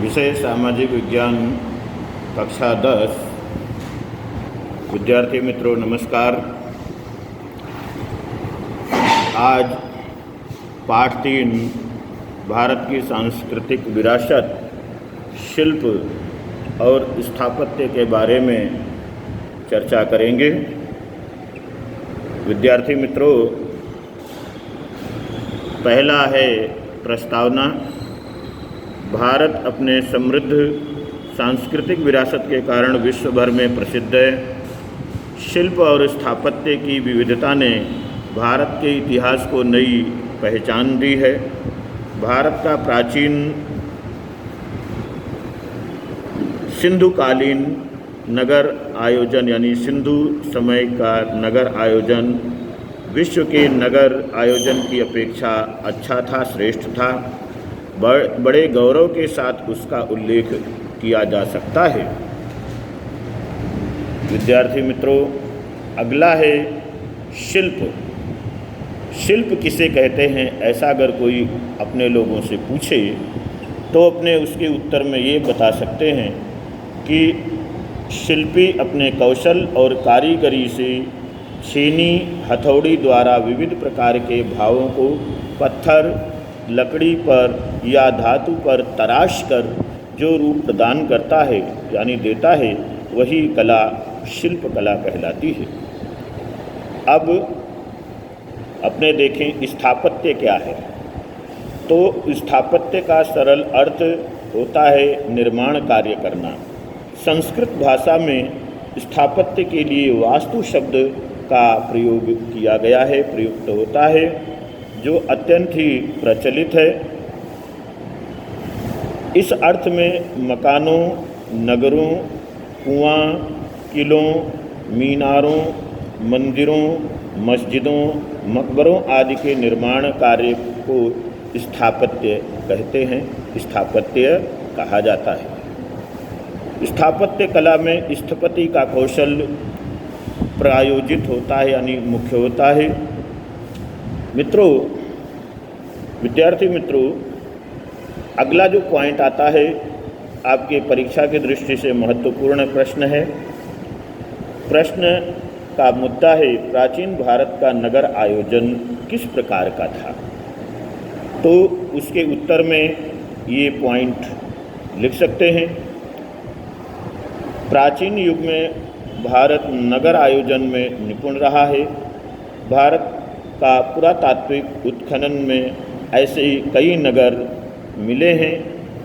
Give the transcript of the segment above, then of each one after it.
विषय सामाजिक विज्ञान कक्षा 10। विद्यार्थी मित्रों नमस्कार। आज पाठ 3 भारत की सांस्कृतिक विरासत, शिल्प और स्थापत्य के बारे में चर्चा करेंगे। विद्यार्थी मित्रों, पहला है प्रस्तावना। भारत अपने समृद्ध सांस्कृतिक विरासत के कारण विश्व भर में प्रसिद्ध है। शिल्प और स्थापत्य की विविधता ने भारत के इतिहास को नई पहचान दी है। भारत का प्राचीन सिंधुकालीन नगर आयोजन यानी सिंधु समय का नगर आयोजन विश्व के नगर आयोजन की अपेक्षा अच्छा था, श्रेष्ठ था। बड़े गौरव के साथ उसका उल्लेख किया जा सकता है। विद्यार्थी मित्रों, अगला है शिल्प। शिल्प किसे कहते हैं, ऐसा अगर कोई अपने लोगों से पूछे तो अपने उसके उत्तर में ये बता सकते हैं कि शिल्पी अपने कौशल और कारीगरी से छेनी हथौड़ी द्वारा विविध प्रकार के भावों को पत्थर, लकड़ी पर या धातु पर तराश कर जो रूप प्रदान करता है यानी देता है, वही कला शिल्प कला कहलाती है। अब अपने देखें स्थापत्य क्या है। तो स्थापत्य का सरल अर्थ होता है निर्माण कार्य करना। संस्कृत भाषा में स्थापत्य के लिए वास्तु शब्द का प्रयोग किया गया है, प्रयुक्त होता है, जो अत्यंत ही प्रचलित है। इस अर्थ में मकानों, नगरों, कुआं, किलों, मीनारों, मंदिरों, मस्जिदों, मकबरों आदि के निर्माण कार्य को स्थापत्य कहते हैं, स्थापत्य कहा जाता है। स्थापत्य कला में स्थपति का कौशल प्रायोजित होता है यानी मुख्य होता है। मित्रों, विद्यार्थी मित्रों, अगला जो पॉइंट आता है आपके परीक्षा की दृष्टि से महत्वपूर्ण प्रश्न है। प्रश्न का मुद्दा है प्राचीन भारत का नगर आयोजन किस प्रकार का था। तो उसके उत्तर में ये पॉइंट लिख सकते हैं। प्राचीन युग में भारत नगर आयोजन में निपुण रहा है। भारत का पुरातात्विक उत्खनन में ऐसे ही कई नगर मिले हैं।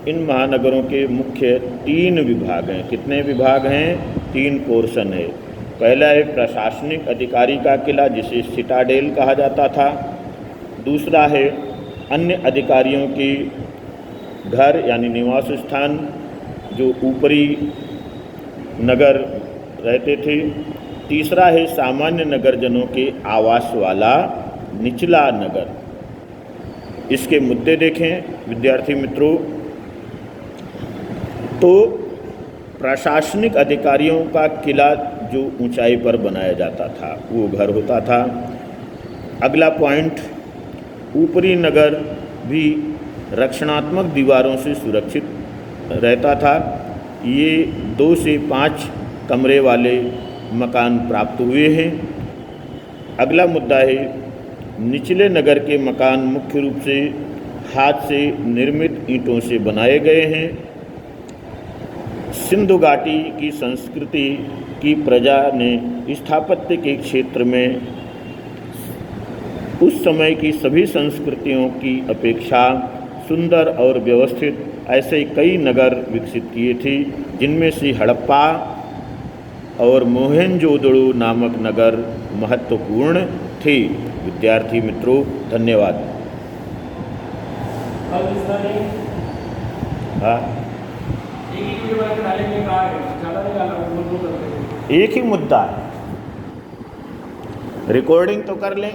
इन महानगरों के मुख्य 3 विभाग हैं। कितने विभाग हैं? 3 पोर्शन है। पहला है प्रशासनिक अधिकारी का किला, जिसे सिटाडेल कहा जाता था। दूसरा है अन्य अधिकारियों की घर यानी निवास स्थान, जो ऊपरी नगर रहते थे। तीसरा है सामान्य नगरजनों के आवास वाला निचला नगर। इसके मुद्दे देखें विद्यार्थी मित्रों। तो प्रशासनिक अधिकारियों का किला जो ऊंचाई पर बनाया जाता था वो घर होता था। अगला पॉइंट, ऊपरी नगर भी रक्षणात्मक दीवारों से सुरक्षित रहता था। ये 2 से 5 कमरे वाले मकान प्राप्त हुए हैं। अगला मुद्दा है निचले नगर के मकान मुख्य रूप से हाथ से निर्मित ईंटों से बनाए गए हैं। सिंधु घाटी की संस्कृति की प्रजा ने स्थापत्य के क्षेत्र में उस समय की सभी संस्कृतियों की अपेक्षा सुंदर और व्यवस्थित ऐसे कई नगर विकसित किए थे, जिनमें से हड़प्पा और मोहेंजोदड़ो नामक नगर महत्वपूर्ण थे। विद्यार्थी मित्रों, धन्यवाद। हाँ, एक ही मुद्दा है। रिकॉर्डिंग तो कर लें।